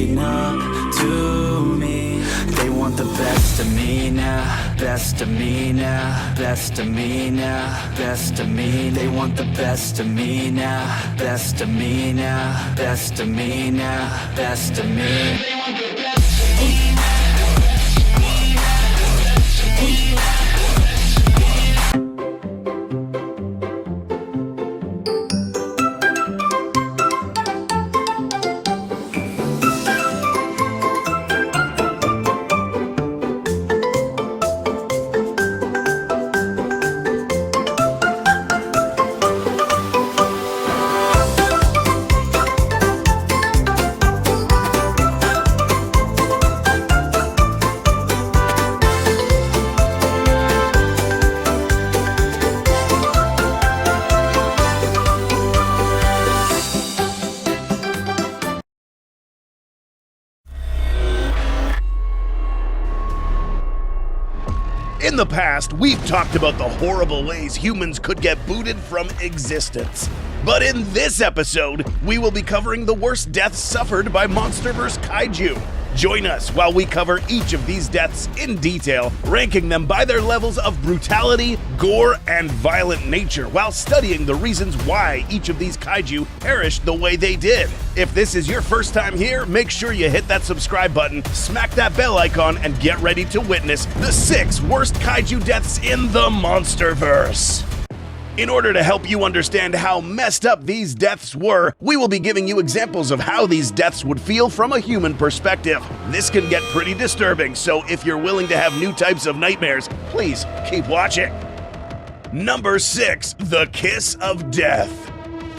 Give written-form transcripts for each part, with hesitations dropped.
waking up to me. They want the best of me now, best of me now, best of me now, best of me. They want the best of me now, best of me now, best of me now, best of me. They want the best of me now. In the past, we've talked about the horrible ways humans could get booted from existence. But in this episode, we will be covering the worst deaths suffered by Monsterverse Kaiju. Join us while we cover each of these deaths in detail, ranking them by their levels of brutality, gore, and violent nature, while studying the reasons why each of these kaiju perished the way they did. If this is your first time here, make sure you hit that subscribe button, smack that bell icon, and get ready to witness the 6 worst kaiju deaths in the Monsterverse. In order to help you understand how messed up these deaths were, we will be giving you examples of how these deaths would feel from a human perspective. This can get pretty disturbing, so if you're willing to have new types of nightmares, please keep watching. Number 6, the Kiss of Death.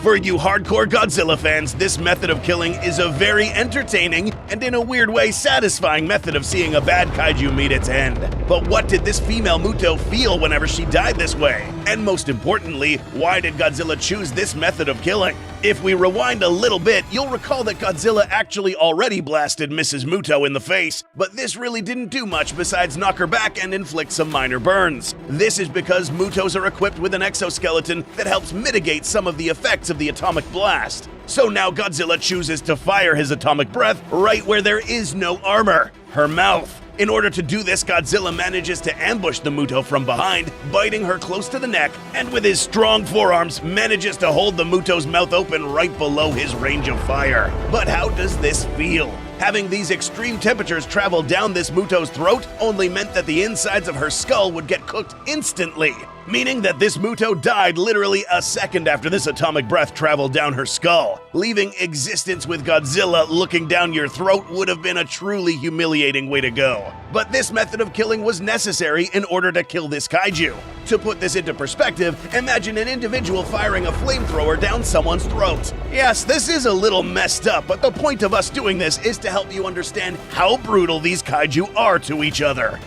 For you hardcore Godzilla fans, this method of killing is a very entertaining and in a weird way satisfying method of seeing a bad kaiju meet its end. But what did this female Muto feel whenever she died this way? And most importantly, why did Godzilla choose this method of killing? If we rewind a little bit, you'll recall that Godzilla actually already blasted Mrs. Muto in the face, but this really didn't do much besides knock her back and inflict some minor burns. This is because Mutos are equipped with an exoskeleton that helps mitigate some of the effects of the atomic blast. So now Godzilla chooses to fire his atomic breath right where there is no armor, her mouth. In order to do this, Godzilla manages to ambush the Muto from behind, biting her close to the neck, and with his strong forearms manages to hold the Muto's mouth open right below his range of fire. But how does this feel? Having these extreme temperatures travel down this Muto's throat only meant that the insides of her skull would get cooked instantly, meaning that this Muto died literally a second after this atomic breath traveled down her skull. Leaving existence with Godzilla looking down your throat would have been a truly humiliating way to go. But this method of killing was necessary in order to kill this kaiju. To put this into perspective, imagine an individual firing a flamethrower down someone's throat. Yes, this is a little messed up, but the point of us doing this is to help you understand how brutal these kaiju are to each other.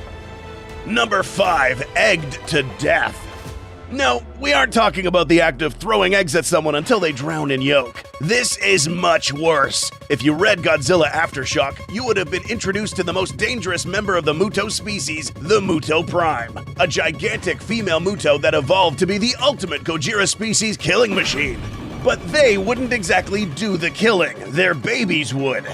Number 5, egged to death. No, we aren't talking about the act of throwing eggs at someone until they drown in yolk. This is much worse. If you read Godzilla Aftershock, you would have been introduced to the most dangerous member of the Muto species, the Muto Prime, a gigantic female Muto that evolved to be the ultimate Gojira species killing machine. But they wouldn't exactly do the killing, their babies would.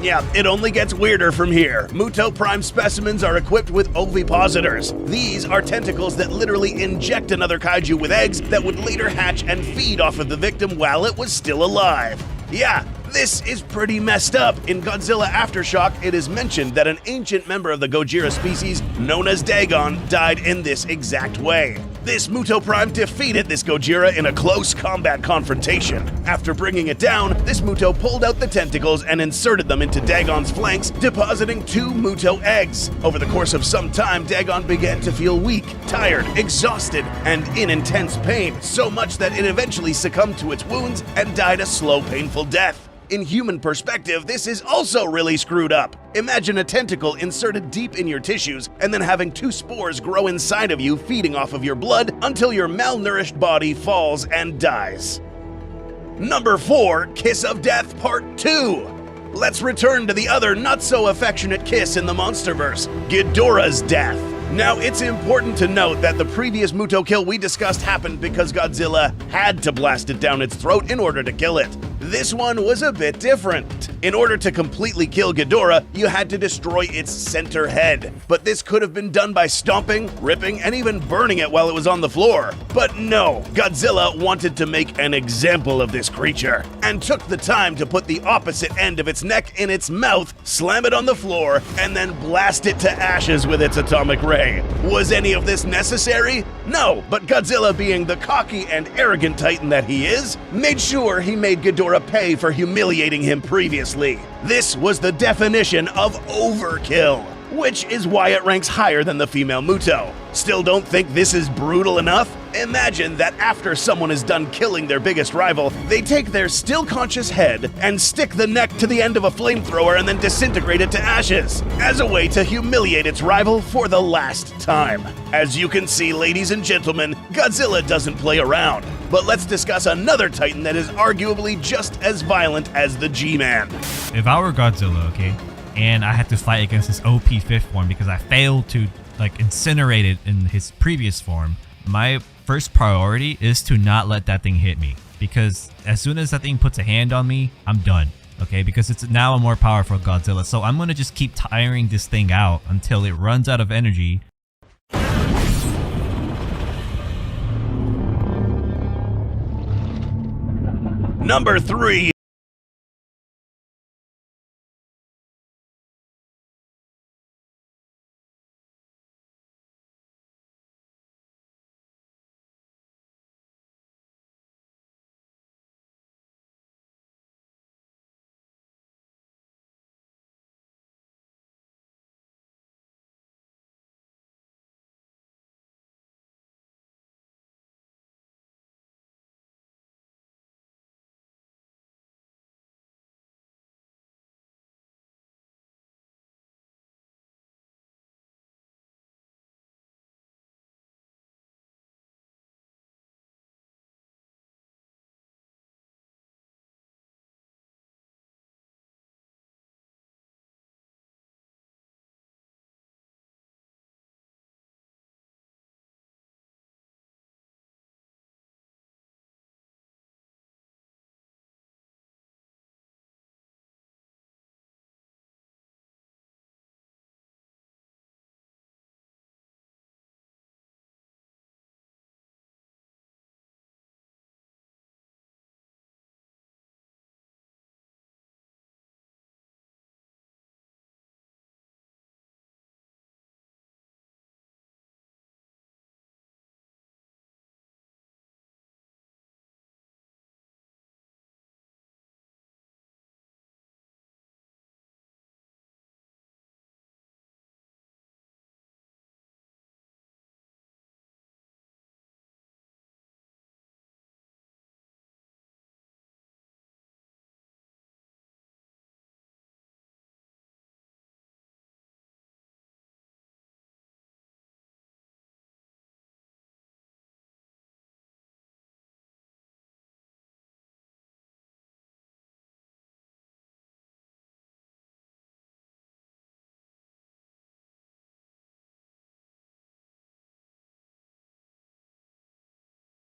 Yeah, it only gets weirder from here. Muto Prime specimens are equipped with ovipositors. These are tentacles that literally inject another kaiju with eggs that would later hatch and feed off of the victim while it was still alive. Yeah, this is pretty messed up. In Godzilla Aftershock, it is mentioned that an ancient member of the Gojira species, known as Dagon, died in this exact way. This Muto Prime defeated this Gojira in a close combat confrontation. After bringing it down, this Muto pulled out the tentacles and inserted them into Dagon's flanks, depositing 2 Muto eggs. Over the course of some time, Dagon began to feel weak, tired, exhausted, and in intense pain, so much that it eventually succumbed to its wounds and died a slow, painful death. In human perspective, this is also really screwed up. Imagine a tentacle inserted deep in your tissues and then having 2 spores grow inside of you, feeding off of your blood until your malnourished body falls and dies. Number 4, Kiss of Death Part 2. Let's return to the other not-so-affectionate kiss in the Monsterverse, Ghidorah's death. Now, it's important to note that the previous Muto kill we discussed happened because Godzilla had to blast it down its throat in order to kill it. This one was a bit different. In order to completely kill Ghidorah, you had to destroy its center head. But this could have been done by stomping, ripping, and even burning it while it was on the floor. But no, Godzilla wanted to make an example of this creature, and took the time to put the opposite end of its neck in its mouth, slam it on the floor, and then blast it to ashes with its atomic ray. Was any of this necessary? No, but Godzilla, being the cocky and arrogant titan that he is, made sure he made Ghidorah pay for humiliating him previously. This was the definition of overkill, which is why it ranks higher than the female Muto. Still don't think this is brutal enough? Imagine that after someone is done killing their biggest rival, they take their still conscious head and stick the neck to the end of a flamethrower and then disintegrate it to ashes, as a way to humiliate its rival for the last time. As you can see, ladies and gentlemen, Godzilla doesn't play around. But let's discuss another titan that is arguably just as violent as the G-Man. If I were Godzilla, okay, and I had to fight against his OP 5th form because I failed to incinerate it in his previous form, my first priority is to not let that thing hit me, because as soon as that thing puts a hand on me, I'm done. Okay, because it's now a more powerful Godzilla, so I'm gonna just keep tiring this thing out until it runs out of energy. Number 3.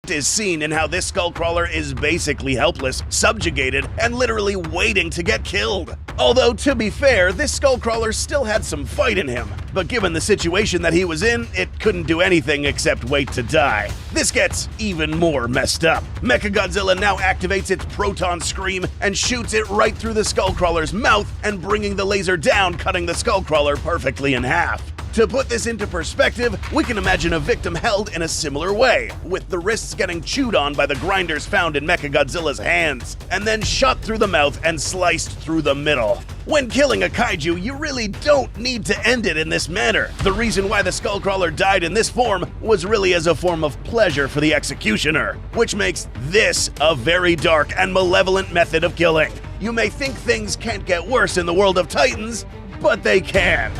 Is seen in how this skullcrawler is basically helpless, subjugated, and literally waiting to get killed. Although, to be fair, this skullcrawler still had some fight in him, but given the situation that he was in, it couldn't do anything except wait to die. This gets even more messed up. Mechagodzilla now activates its proton scream and shoots it right through the skullcrawler's mouth, and bringing the laser down, cutting the skullcrawler perfectly in half. To put this into perspective, we can imagine a victim held in a similar way, with the wrists getting chewed on by the grinders found in Mechagodzilla's hands, and then shot through the mouth and sliced through the middle. When killing a kaiju, you really don't need to end it in this manner. The reason why the skullcrawler died in this form was really as a form of pleasure for the executioner, which makes this a very dark and malevolent method of killing. You may think things can't get worse in the world of Titans, but they can.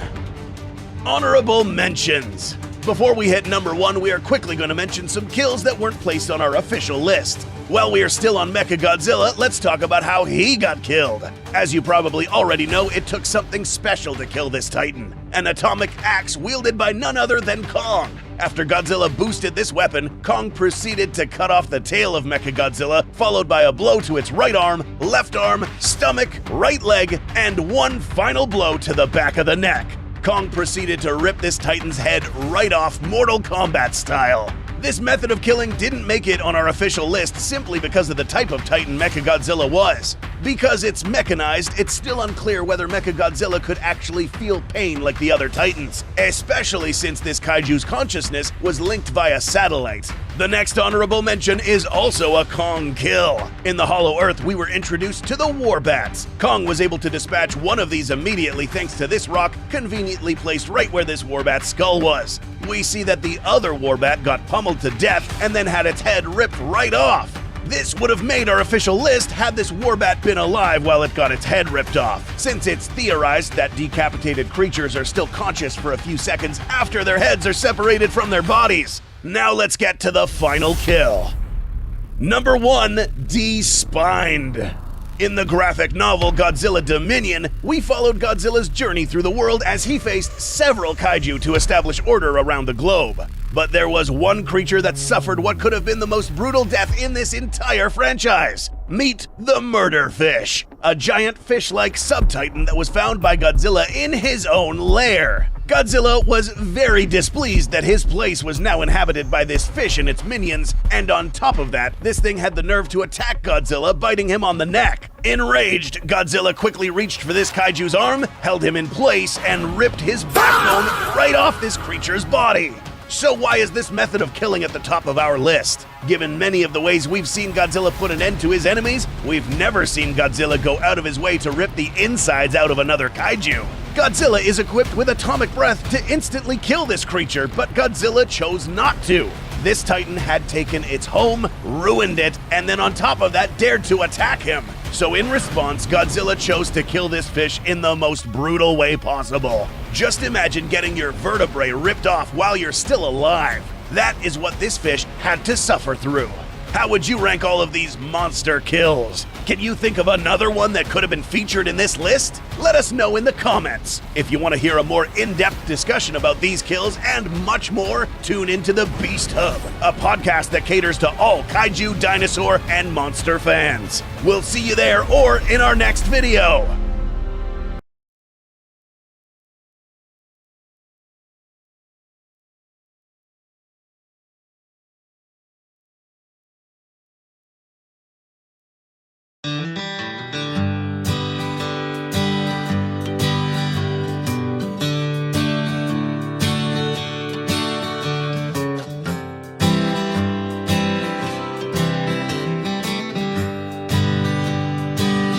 Honorable mentions. Before we hit number 1, we are quickly going to mention some kills that weren't placed on our official list. While we are still on Mechagodzilla, let's talk about how he got killed. As you probably already know, it took something special to kill this titan. An atomic axe wielded by none other than Kong. After Godzilla boosted this weapon, Kong proceeded to cut off the tail of Mechagodzilla, followed by a blow to its right arm, left arm, stomach, right leg, and one final blow to the back of the neck. Kong proceeded to rip this Titan's head right off, Mortal Kombat style. This method of killing didn't make it on our official list simply because of the type of Titan Mechagodzilla was. Because it's mechanized, it's still unclear whether Mechagodzilla could actually feel pain like the other Titans, especially since this kaiju's consciousness was linked via satellite. The next honorable mention is also a Kong kill. In the Hollow Earth, we were introduced to the Warbats. Kong was able to dispatch one of these immediately thanks to this rock conveniently placed right where this Warbat's skull was. We see that the other Warbat got pummeled to death and then had its head ripped right off. This would have made our official list had this Warbat been alive while it got its head ripped off, since it's theorized that decapitated creatures are still conscious for a few seconds after their heads are separated from their bodies. Now let's get to the final kill. Number 1, Despined. In the graphic novel Godzilla Dominion, we followed Godzilla's journey through the world as he faced several kaiju to establish order around the globe. But there was one creature that suffered what could have been the most brutal death in this entire franchise. Meet the Murder Fish, a giant fish-like sub-titan that was found by Godzilla in his own lair. Godzilla was very displeased that his place was now inhabited by this fish and its minions, and on top of that, this thing had the nerve to attack Godzilla, biting him on the neck. Enraged, Godzilla quickly reached for this kaiju's arm, held him in place, and ripped his backbone right off this creature's body. So why is this method of killing at the top of our list? Given many of the ways we've seen Godzilla put an end to his enemies, we've never seen Godzilla go out of his way to rip the insides out of another kaiju. Godzilla is equipped with atomic breath to instantly kill this creature, but Godzilla chose not to. This Titan had taken its home, ruined it, and then on top of that dared to attack him. So in response, Godzilla chose to kill this fish in the most brutal way possible. Just imagine getting your vertebrae ripped off while you're still alive. That is what this fish had to suffer through. How would you rank all of these monster kills? Can you think of another one that could have been featured in this list? Let us know in the comments. If you want to hear a more in-depth discussion about these kills and much more, tune into the Beast Hub, a podcast that caters to all kaiju, dinosaur, and monster fans. We'll see you there or in our next video.